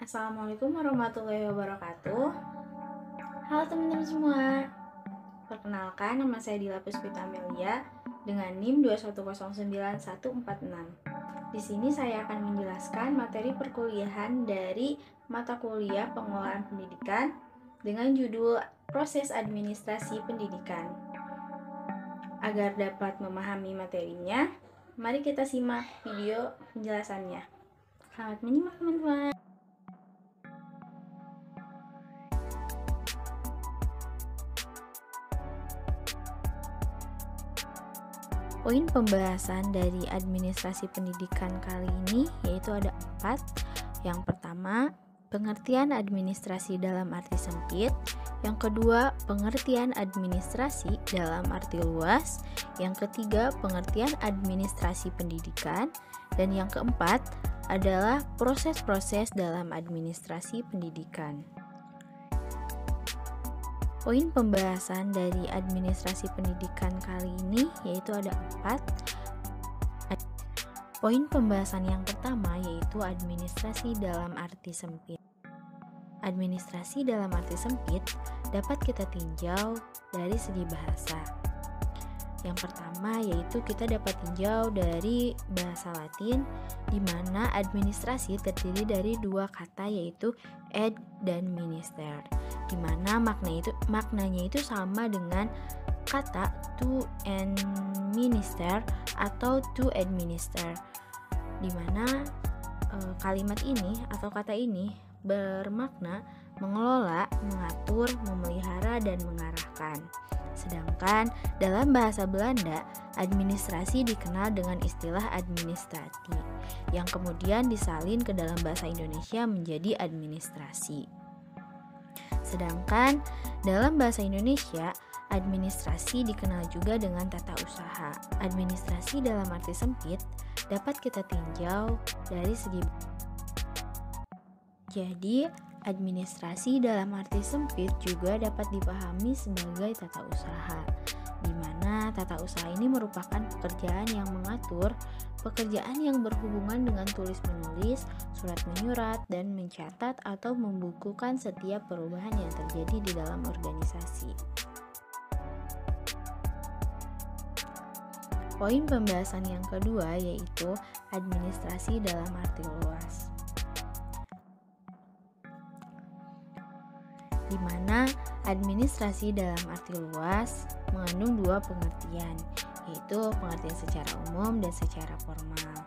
Assalamualaikum warahmatullahi wabarakatuh. Halo teman-teman semua. Perkenalkan, nama saya Dila Puspita Amelia dengan NIM 2109146. Di sini saya akan menjelaskan materi perkuliahan dari mata kuliah Pengelolaan Pendidikan dengan judul Proses Administrasi Pendidikan. Agar dapat memahami materinya, mari kita simak video penjelasannya. Selamat menyimak teman-teman. Poin pembahasan dari administrasi pendidikan kali ini yaitu ada 4. Yang pertama, pengertian administrasi dalam arti sempit. Yang kedua, pengertian administrasi dalam arti luas. Yang ketiga, pengertian administrasi pendidikan. Dan yang keempat adalah proses-proses dalam administrasi pendidikan. Poin pembahasan dari administrasi pendidikan kali ini yaitu ada 4. Poin pembahasan yang pertama yaitu administrasi dalam arti sempit. Administrasi dalam arti sempit dapat kita tinjau dari segi bahasa. Yang pertama yaitu kita dapat tinjau dari bahasa Latin, di mana administrasi terdiri dari dua kata yaitu ad dan minister, di mana maknanya itu sama dengan kata to administer atau to administer, di mana kalimat ini atau kata ini bermakna mengelola, mengatur, memelihara, dan mengarahkan. Sedangkan dalam bahasa Belanda, administrasi dikenal dengan istilah administrati, yang kemudian disalin ke dalam bahasa Indonesia menjadi administrasi. Sedangkan dalam bahasa Indonesia, administrasi dikenal juga dengan tata usaha. Administrasi dalam arti sempit dapat kita tinjau dari segi. Jadi, administrasi dalam arti sempit juga dapat dipahami sebagai tata usaha, di mana tata usaha ini merupakan pekerjaan yang mengatur, pekerjaan yang berhubungan dengan tulis-menulis, surat-menyurat, dan mencatat atau membukukan setiap perubahan yang terjadi di dalam organisasi. Poin pembahasan yang kedua yaitu administrasi dalam arti luas, di mana administrasi dalam arti luas mengandung dua pengertian, yaitu pengertian secara umum dan secara formal.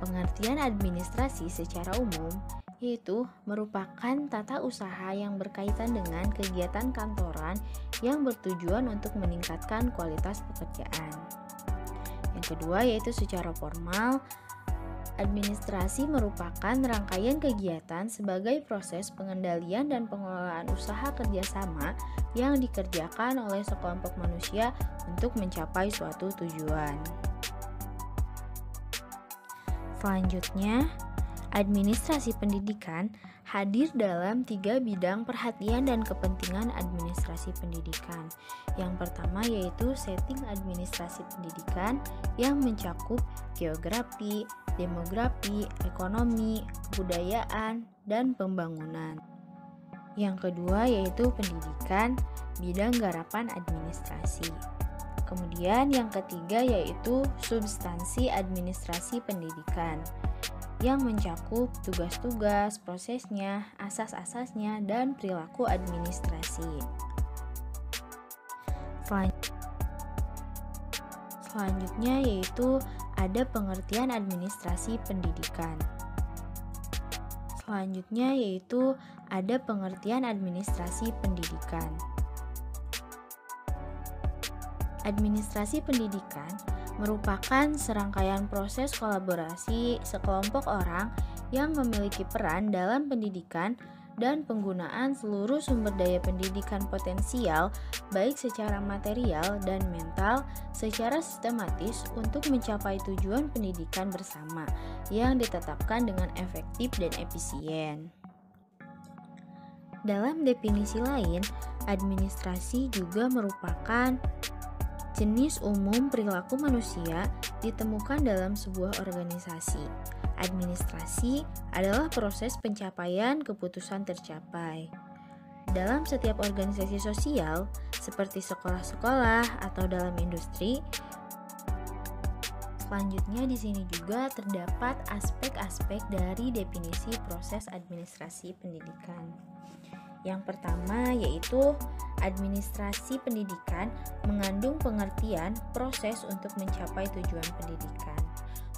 Pengertian administrasi secara umum yaitu merupakan tata usaha yang berkaitan dengan kegiatan kantoran yang bertujuan untuk meningkatkan kualitas pekerjaan. Yang kedua yaitu secara formal. Administrasi merupakan rangkaian kegiatan sebagai proses pengendalian dan pengelolaan usaha kerjasama yang dikerjakan oleh sekelompok manusia untuk mencapai suatu tujuan. Selanjutnya, administrasi pendidikan hadir dalam 3 bidang perhatian dan kepentingan administrasi pendidikan. Yang pertama yaitu setting administrasi pendidikan yang mencakup geografi, demografi, ekonomi, kebudayaan, dan pembangunan. Yang kedua yaitu pendidikan, bidang garapan administrasi. Kemudian yang ketiga yaitu substansi administrasi pendidikan yang mencakup tugas-tugas, prosesnya, asas-asasnya, dan perilaku administrasi. Selanjutnya yaitu ada pengertian administrasi pendidikan. Selanjutnya yaitu ada pengertian administrasi pendidikan. Administrasi pendidikan merupakan serangkaian proses kolaborasi sekelompok orang yang memiliki peran dalam pendidikan dan penggunaan seluruh sumber daya pendidikan potensial baik secara material dan mental secara sistematis untuk mencapai tujuan pendidikan bersama yang ditetapkan dengan efektif dan efisien. Dalam definisi lain, administrasi juga merupakan jenis umum perilaku manusia ditemukan dalam sebuah organisasi. Administrasi adalah proses pencapaian keputusan tercapai. Dalam setiap organisasi sosial, seperti sekolah-sekolah atau dalam industri, selanjutnya di sini juga terdapat aspek-aspek dari definisi proses administrasi pendidikan. Yang pertama yaitu administrasi pendidikan mengandung pengertian proses untuk mencapai tujuan pendidikan.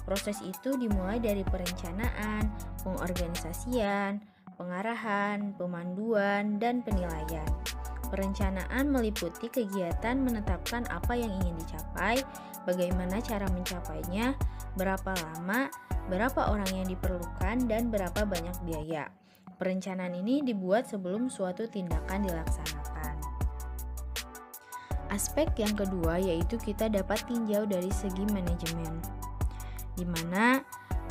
Proses itu dimulai dari perencanaan, pengorganisasian, pengarahan, pemanduan, dan penilaian. Perencanaan meliputi kegiatan menetapkan apa yang ingin dicapai, bagaimana cara mencapainya, berapa lama, berapa orang yang diperlukan, dan berapa banyak biaya. Perencanaan ini dibuat sebelum suatu tindakan dilaksanakan. Aspek yang kedua yaitu kita dapat tinjau dari segi manajemen, di mana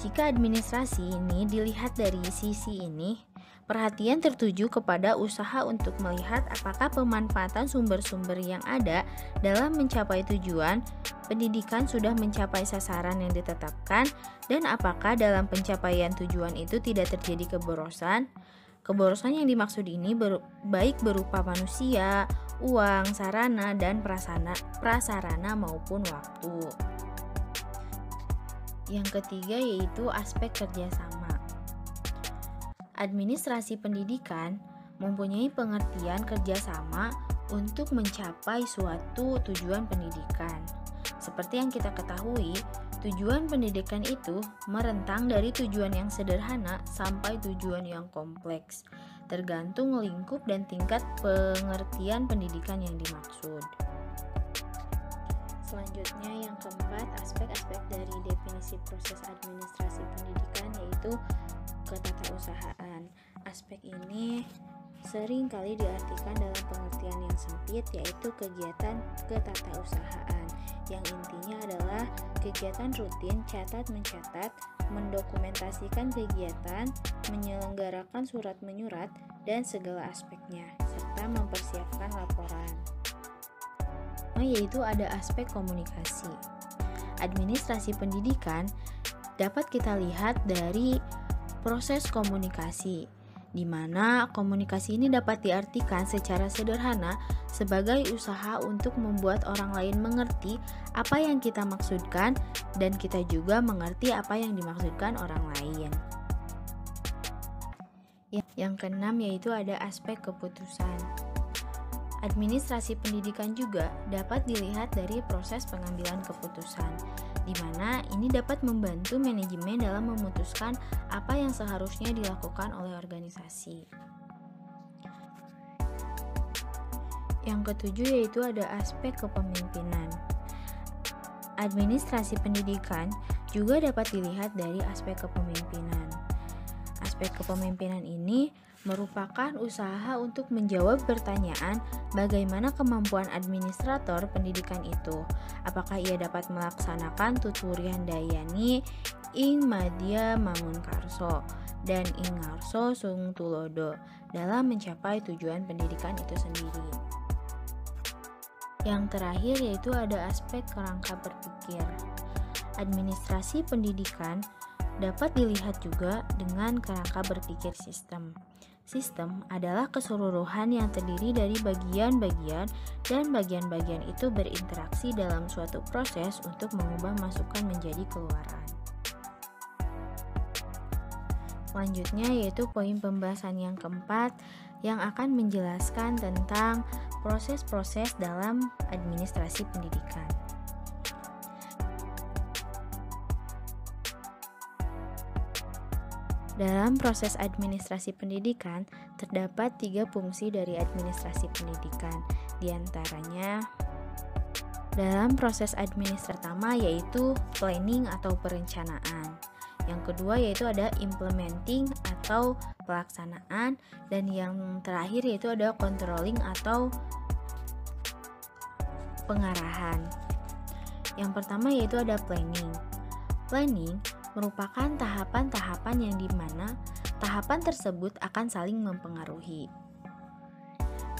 jika administrasi ini dilihat dari sisi ini, perhatian tertuju kepada usaha untuk melihat apakah pemanfaatan sumber-sumber yang ada dalam mencapai tujuan pendidikan sudah mencapai sasaran yang ditetapkan dan apakah dalam pencapaian tujuan itu tidak terjadi keborosan. Keborosan yang dimaksud ini baik berupa manusia, uang, sarana, dan prasarana maupun waktu. Yang ketiga yaitu aspek kerjasama. Administrasi pendidikan mempunyai pengertian kerjasama untuk mencapai suatu tujuan pendidikan. Seperti yang kita ketahui, tujuan pendidikan itu merentang dari tujuan yang sederhana sampai tujuan yang kompleks, tergantung lingkup dan tingkat pengertian pendidikan yang dimaksud. Selanjutnya yang keempat, aspek-aspek dari definisi proses administrasi pendidikan yaitu ketatausahaan. Aspek ini sering kali diartikan dalam pengertian yang sempit yaitu kegiatan ketatausahaan yang intinya adalah kegiatan rutin catat-mencatat, mendokumentasikan kegiatan, menyelenggarakan surat menyurat dan segala aspeknya serta mempersiapkan laporan. Yaitu ada aspek komunikasi. Administrasi pendidikan dapat kita lihat dari proses komunikasi, di mana komunikasi ini dapat diartikan secara sederhana sebagai usaha untuk membuat orang lain mengerti apa yang kita maksudkan dan kita juga mengerti apa yang dimaksudkan orang lain. Yang keenam yaitu ada aspek keputusan. Administrasi pendidikan juga dapat dilihat dari proses pengambilan keputusan, di mana ini dapat membantu manajemen dalam memutuskan apa yang seharusnya dilakukan oleh organisasi. Yang ketujuh yaitu ada aspek kepemimpinan. Administrasi pendidikan juga dapat dilihat dari aspek kepemimpinan. Aspek kepemimpinan ini merupakan usaha untuk menjawab pertanyaan bagaimana kemampuan administrator pendidikan itu. Apakah ia dapat melaksanakan tuturian dayani ing madya mangunkarso dan ing ngarso sung tulodo dalam mencapai tujuan pendidikan itu sendiri. Yang terakhir yaitu ada aspek kerangka berpikir. Administrasi pendidikan dapat dilihat juga dengan kerangka berpikir sistem. Sistem adalah keseluruhan yang terdiri dari bagian-bagian dan bagian-bagian itu berinteraksi dalam suatu proses untuk mengubah masukan menjadi keluaran. Selanjutnya yaitu poin pembahasan yang keempat yang akan menjelaskan tentang proses-proses dalam administrasi pendidikan. Dalam proses administrasi pendidikan, terdapat 3 fungsi dari administrasi pendidikan. Di antaranya, dalam proses administrasi pertama yaitu planning atau perencanaan. Yang kedua yaitu ada implementing atau pelaksanaan. Dan yang terakhir yaitu ada controlling atau pengarahan. Yang pertama yaitu ada planning. Planning merupakan tahapan-tahapan yang dimana tahapan tersebut akan saling mempengaruhi.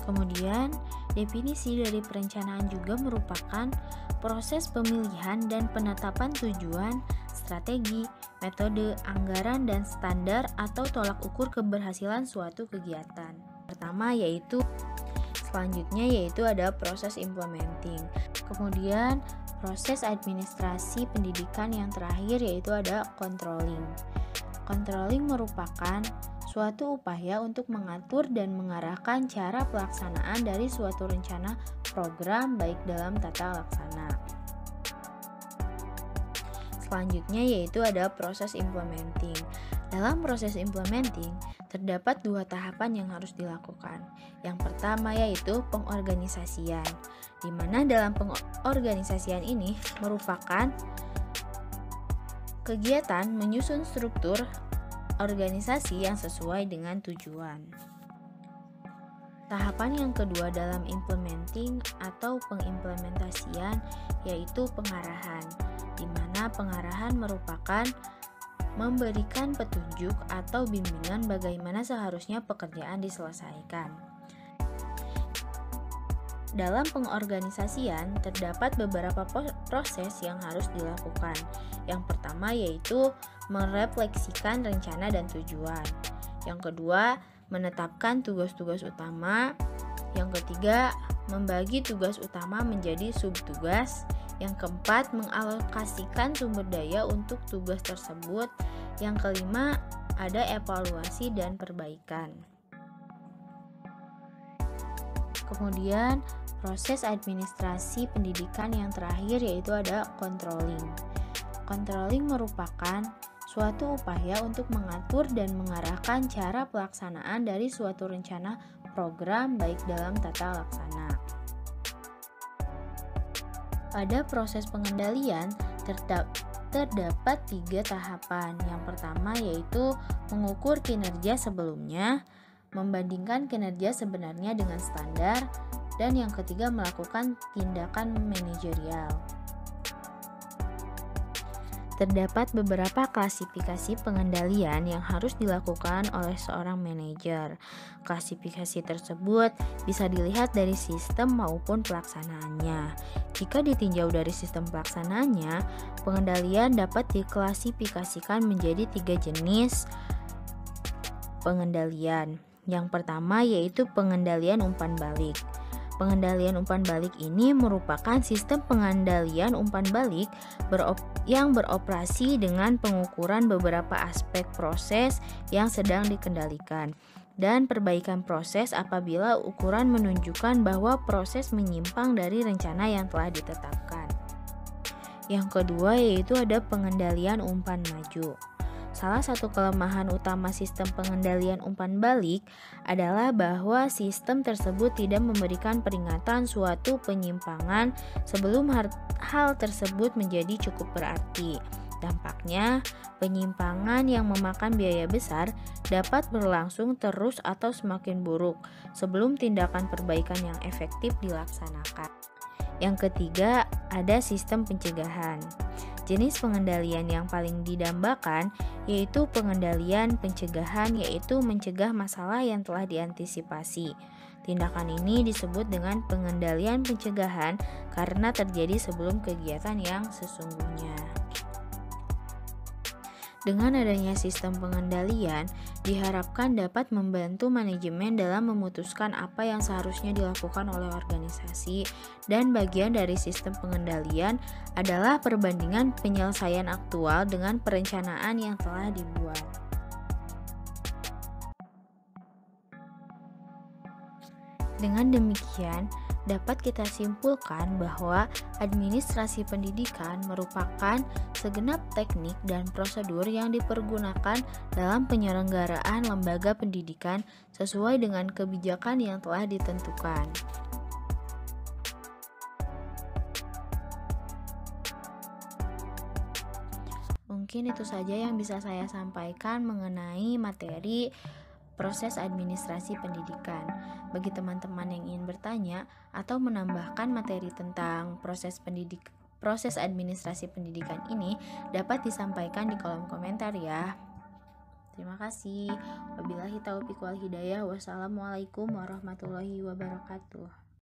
Kemudian, definisi dari perencanaan juga merupakan proses pemilihan dan penetapan tujuan, strategi, metode, anggaran, dan standar atau tolak ukur keberhasilan suatu kegiatan. Pertama selanjutnya yaitu ada proses implementing. Kemudian proses administrasi pendidikan yang terakhir yaitu ada controlling. Controlling merupakan suatu upaya untuk mengatur dan mengarahkan cara pelaksanaan dari suatu rencana program baik dalam tata laksana. Selanjutnya yaitu ada proses implementing. Dalam proses implementing, terdapat dua tahapan yang harus dilakukan. Yang pertama yaitu pengorganisasian, di mana dalam pengorganisasian ini merupakan kegiatan menyusun struktur organisasi yang sesuai dengan tujuan. Tahapan yang kedua dalam implementing atau pengimplementasian yaitu pengarahan, di mana pengarahan merupakan memberikan petunjuk atau bimbingan bagaimana seharusnya pekerjaan diselesaikan. Dalam pengorganisasian terdapat beberapa proses yang harus dilakukan. Yang pertama yaitu merefleksikan rencana dan tujuan. Yang kedua, menetapkan tugas-tugas utama. Yang ketiga, membagi tugas utama menjadi subtugas. Yang keempat, mengalokasikan sumber daya untuk tugas tersebut. Yang kelima, ada evaluasi dan perbaikan. Kemudian, proses administrasi pendidikan yang terakhir yaitu ada controlling. Controlling merupakan suatu upaya untuk mengatur dan mengarahkan cara pelaksanaan dari suatu rencana program baik dalam tata laksana. Pada proses pengendalian terdapat 3 tahapan. Yang pertama yaitu mengukur kinerja sebelumnya, membandingkan kinerja sebenarnya dengan standar, dan yang ketiga melakukan tindakan manajerial. Terdapat beberapa klasifikasi pengendalian yang harus dilakukan oleh seorang manajer. Klasifikasi tersebut bisa dilihat dari sistem maupun pelaksanaannya. Jika ditinjau dari sistem pelaksanaannya, pengendalian dapat diklasifikasikan menjadi 3 jenis pengendalian. Yang pertama yaitu pengendalian umpan balik. Pengendalian umpan balik ini merupakan sistem pengendalian umpan balik yang beroperasi dengan pengukuran beberapa aspek proses yang sedang dikendalikan dan perbaikan proses apabila ukuran menunjukkan bahwa proses menyimpang dari rencana yang telah ditetapkan. Yang kedua yaitu ada pengendalian umpan maju. Salah satu kelemahan utama sistem pengendalian umpan balik adalah bahwa sistem tersebut tidak memberikan peringatan suatu penyimpangan sebelum hal tersebut menjadi cukup berarti. Dampaknya, penyimpangan yang memakan biaya besar dapat berlangsung terus atau semakin buruk sebelum tindakan perbaikan yang efektif dilaksanakan. Yang ketiga, ada sistem pencegahan. Jenis pengendalian yang paling didambakan yaitu pengendalian pencegahan, yaitu mencegah masalah yang telah diantisipasi. Tindakan ini disebut dengan pengendalian pencegahan karena terjadi sebelum kegiatan yang sesungguhnya. Dengan adanya sistem pengendalian, diharapkan dapat membantu manajemen dalam memutuskan apa yang seharusnya dilakukan oleh organisasi, dan bagian dari sistem pengendalian adalah perbandingan penyelesaian aktual dengan perencanaan yang telah dibuat. Dengan demikian, dapat kita simpulkan bahwa administrasi pendidikan merupakan segenap teknik dan prosedur yang dipergunakan dalam penyelenggaraan lembaga pendidikan sesuai dengan kebijakan yang telah ditentukan. Mungkin itu saja yang bisa saya sampaikan mengenai materi proses administrasi pendidikan. Bagi teman-teman yang ingin bertanya atau menambahkan materi tentang proses administrasi pendidikan ini, dapat disampaikan di kolom komentar ya. Terima kasih. Wabillahi taufiq wal hidayah. Wassalamualaikum warahmatullahi wabarakatuh.